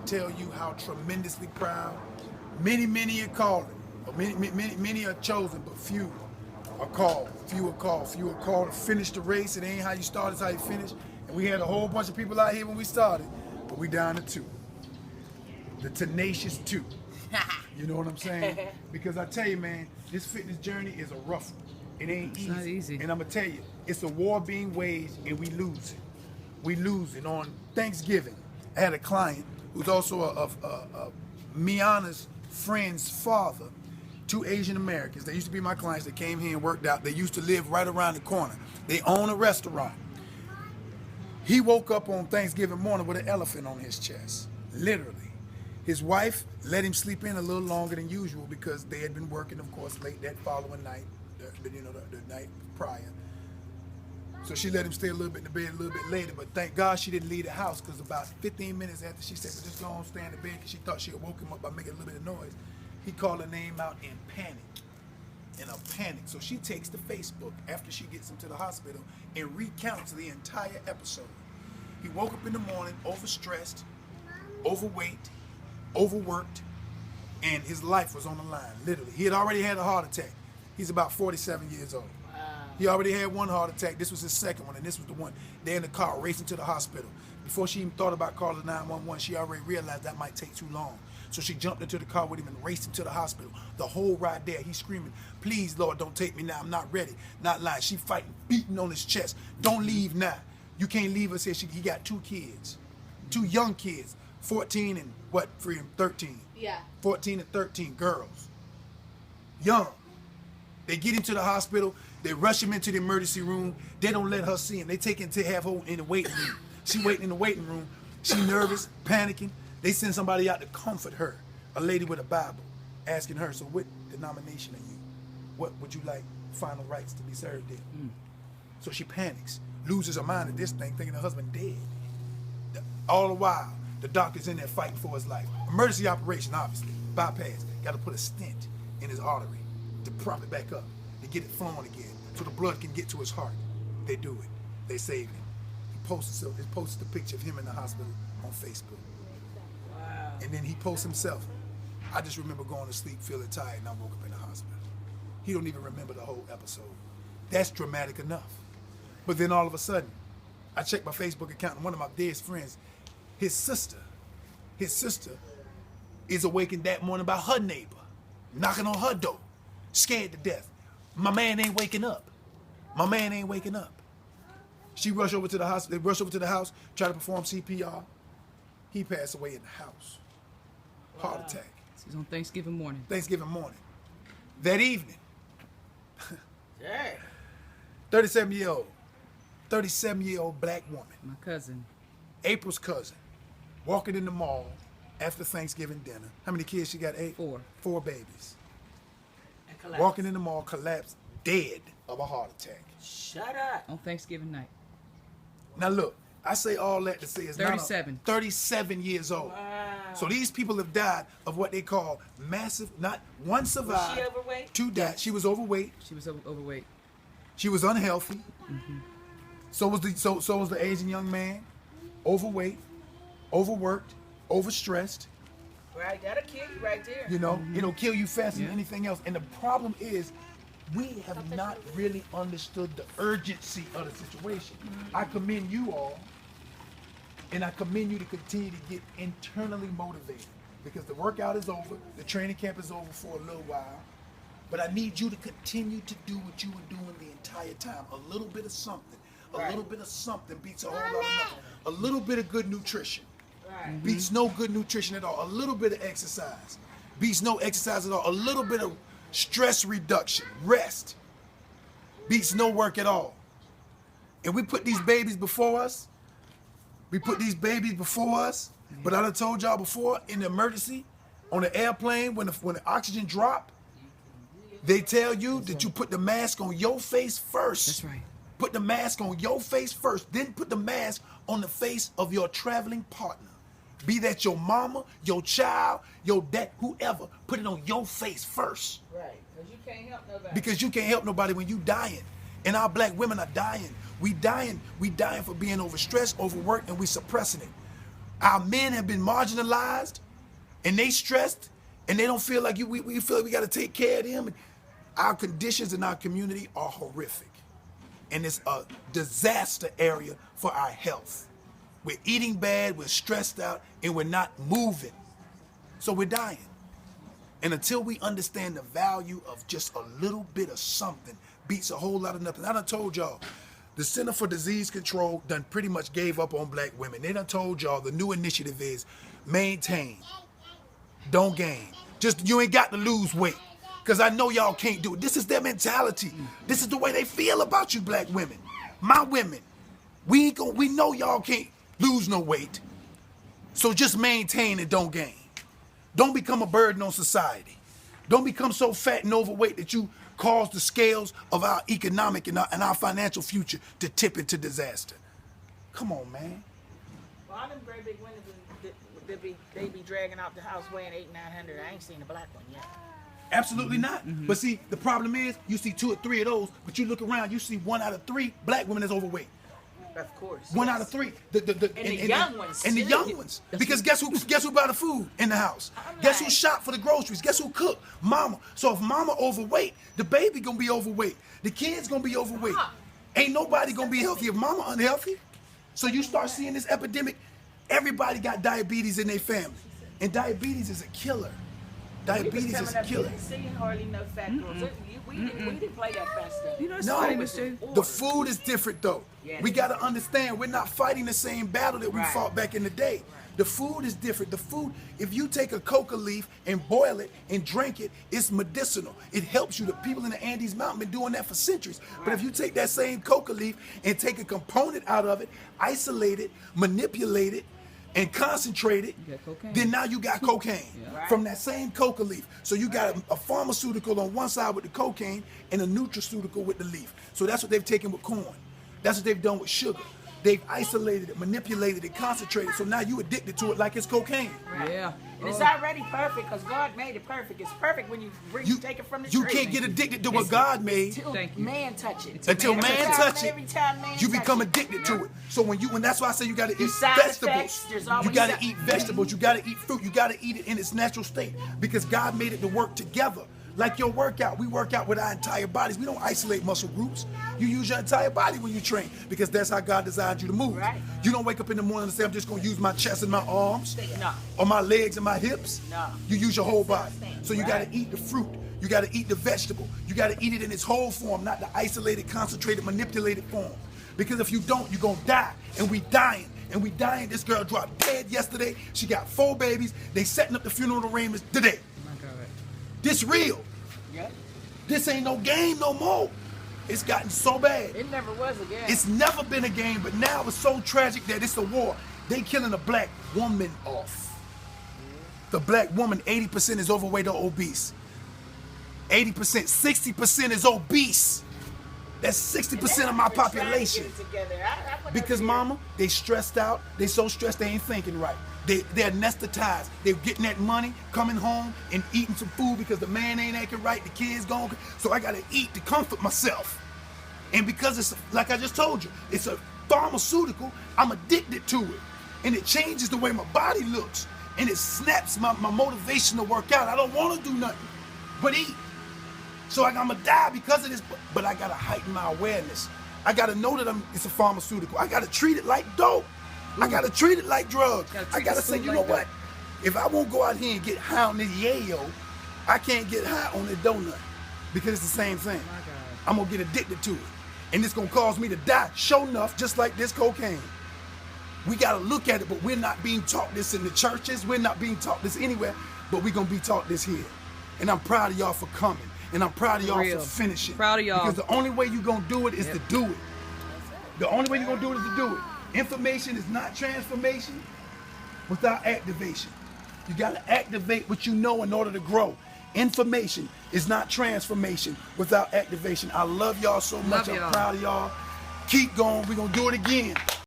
tell you how tremendously proud. Many are calling. Many are chosen, but few are called. Few are called. Few are called to finish the race. It ain't how you start, it's how you finish. And we had a whole bunch of people out here when we started, but we down to 2. The tenacious 2. You know what I'm saying? Because I tell you, man, this fitness journey is a rough one. It ain't easy. It's not easy. And I'm going to tell you, it's a war being waged, and we lose it. We lose it. On Thanksgiving, I had a client who's also a Miana's friend's father, 2 Asian Americans. They used to be my clients. They came here and worked out. They used to live right around the corner. They own a restaurant. He woke up on Thanksgiving morning with an elephant on his chest, literally. His wife let him sleep in a little longer than usual because they had been working, of course, late that following night, the night prior. So she let him stay a little bit in the bed a little bit later, but thank God she didn't leave the house, because about 15 minutes after she said, well, just go on, stay in the bed, because she thought she had woke him up by making a little bit of noise. He called her name out in panic. So she takes to Facebook after she gets him to the hospital and recounts the entire episode. He woke up in the morning overstressed, overweight, overworked, and his life was on the line, literally. He had already had a heart attack. He's about 47 years old. Wow. He already had 1 heart attack. This was his second one, and this was the one. They're in the car racing to the hospital. Before she even thought about calling 911, she already realized that might take too long. So she jumped into the car with him and raced him to the hospital. The whole ride there, he's screaming, please, Lord, don't take me now. I'm not ready. Not lying. She fighting, beating on his chest. Don't leave now. You can't leave us here. He got 2 kids, 2 young kids, 14 and what, Freedom? 13. Yeah. 14 and 13 girls. Young. They get him to the hospital. They rush him into the emergency room. They don't let her see him. They take him to have her in the waiting room. She waiting in the waiting room. She nervous, panicking. They send somebody out to comfort her, a lady with a Bible, asking her, so what denomination are you? What would you like final rites to be served in? So she panics, loses her mind at this thing, thinking her husband dead. All the while, the doctor's in there fighting for his life. Emergency operation, obviously. Bypass. Got to put a stent in his artery to prop it back up, to get it flowing again, so the blood can get to his heart. They do it. They save him. He posts the picture of him in the hospital on Facebook. Wow. And then he posts himself. I just remember going to sleep feeling tired, and I woke up in the hospital. He don't even remember the whole episode. That's dramatic enough. But then all of a sudden, I checked my Facebook account, and one of my dearest friends, his sister is awakened that morning by her neighbor, knocking on her door, scared to death. My man ain't waking up. She rushed over to the hospital. They rushed over to the house, tried to perform CPR. He passed away in the house. Heart attack. This is on Thanksgiving morning. That evening, Dang. 37-year-old black woman, My cousin. April's cousin, walking in the mall after Thanksgiving dinner. How many kids she got? 8? 4. 4 babies. And collapsed. Walking in the mall, collapsed, dead of a heart attack. Shut up. On Thanksgiving night. Now look, I say all that to say it's 37. 37 years old. Wow. So these people have died of what they call massive, not one survived. Was she overweight? 2 died. She was overweight. She was overweight. She was unhealthy. Mm-hmm. So was the Asian young man. Overweight, overworked, overstressed. Right, that'll kill you right there. You know, it'll kill you faster than anything else. And the problem is, we have not really understood the urgency of the situation. I commend you all, and I commend you to continue to get internally motivated, because the workout is over, the training camp is over for a little while, but I need you to continue to do what you were doing the entire time. A little bit of something. A little bit of something beats a whole lot of nothing. A little bit of good nutrition beats no good nutrition at all. A little bit of exercise beats no exercise at all. A little bit of stress reduction, rest, beats no work at all. And we put these babies before us. But I done told y'all before, in the emergency, on the airplane, when the oxygen drop, they tell you that you put the mask on your face first. That's right. Put the mask on your face first, then put the mask on the face of your traveling partner. Be that your mama, your child, your dad, whoever. Put it on your face first. Right, because you can't help nobody. Because you can't help nobody when you dying. And our black women are dying. We dying for being overstressed, overworked, and we suppressing it. Our men have been marginalized, and they stressed, and they don't feel like we feel like we got to take care of them. Our conditions in our community are horrific, and it's a disaster area for our health. We're eating bad, we're stressed out, and we're not moving. So we're dying. And until we understand the value of just a little bit of something beats a whole lot of nothing. I done told y'all, the Center for Disease Control done pretty much gave up on black women. They done told y'all the new initiative is maintain, don't gain. Just, you ain't got to lose weight. Because I know y'all can't do it. This is their mentality. This is the way they feel about you black women. My women, we know y'all can't lose no weight. So just maintain and don't gain. Don't become a burden on society. Don't become so fat and overweight that you cause the scales of our economic and our financial future to tip into disaster. Come on, man. Well, all them great big women, they be dragging out the house weighing 800-900. I ain't seen a black one yet. Absolutely not. But see, the problem is you see 2 or 3 of those, but you look around, you see 1 out of 3 black women is overweight. Of course. 1 out of 3. The young ones. And the young ones. Because guess who buy the food in the house? Guess who shop for the groceries? Guess who cook? Mama. So if mama overweight, the baby gonna be overweight. The kids gonna be overweight. Ain't nobody gonna be healthy if mama unhealthy. So you start seeing this epidemic. Everybody got diabetes in their family. And diabetes is a killer. Diabetes is a killer. Seeing hardly no fat girls. We didn't play that fast stuff. You know, it's No, funny, Mr. the food is different though. Yeah, We got to understand we're not fighting the same battle that we Right. fought back in the day. The food is different. The food, if you take a coca leaf and boil it and drink it, it's medicinal. It helps you. The people in the Andes Mountain been doing that for centuries. But if you take that same coca leaf and take a component out of it, isolate it, manipulate it, and concentrate it, You got cocaine. then now you got cocaine Right. from that same coca leaf. So you got a pharmaceutical on one side with the cocaine and a nutraceutical with the leaf. So that's what they've taken with corn. That's what they've done with sugar. They've isolated it, manipulated it, concentrated. So now you addicted to it like it's cocaine. Right. Yeah. And it's already perfect because God made it perfect. It's perfect when you take it from the tree. You can't get addicted to what God made Until Thank you. man touch it. until man touch it. Every time man You touch become it. addicted to it. So when that's why I say you got to eat side vegetables. effects, there's You always got to side- eat vegetables. You got to eat fruit. You got to eat it in its natural state because God made it to work together. Like your workout, we work out with our entire bodies. We don't isolate muscle groups. You use your entire body when you train because that's how God designed you to move. Right. You don't wake up in the morning and say, I'm just going to use my chest and my arms No. or my legs and my hips. No. You use your whole body. So you got Right. to eat the fruit. You got to eat the vegetable. You got to eat it in its whole form, not the isolated, concentrated, manipulated form. Because if you don't, you're going to die. And we dying. And we dying. This girl dropped dead yesterday. She got 4 babies. They setting up the funeral arrangements today. My God. This real. Yeah. This ain't no game no more. It's gotten so bad. It never was again. It's never been a game, but now it's so tragic that it's a war. They killing a black woman off. The black woman, 80% is overweight or obese. 80%, 60% is obese. That's 60% of my population. Because mama, they stressed out. They so stressed they ain't thinking right. They're anesthetized. They're getting that money, coming home and eating some food because the man ain't acting right. The kids gone. So I gotta eat to comfort myself. And because it's like I just told you, it's a pharmaceutical. I'm addicted to it, and it changes the way my body looks, and it snaps my motivation to work out. I don't want to do nothing but eat. So I'm gonna die because of this. But I gotta heighten my awareness. I gotta know that it's a pharmaceutical. I gotta treat it like dope. I gotta treat it like drugs. I gotta say, you know what? If I won't go out here and get high on this yayo, I can't get high on this donut because it's the same thing. I'm gonna get addicted to it, and it's gonna cause me to die. Sure enough, just like this cocaine. We gotta look at it, but we're not being taught this in the churches. We're not being taught this anywhere, but we're gonna be taught this here. And I'm proud of y'all for coming, and I'm proud of y'all Real. for finishing. Proud of y'all. Because the only way you're gonna do it is to do it. The only way you're gonna do it is to do it. Information is not transformation without activation. You gotta activate what you know in order to grow. Information is not transformation without activation. I love y'all so much. Love I'm y'all. proud of y'all. Keep going. We're gonna do it again.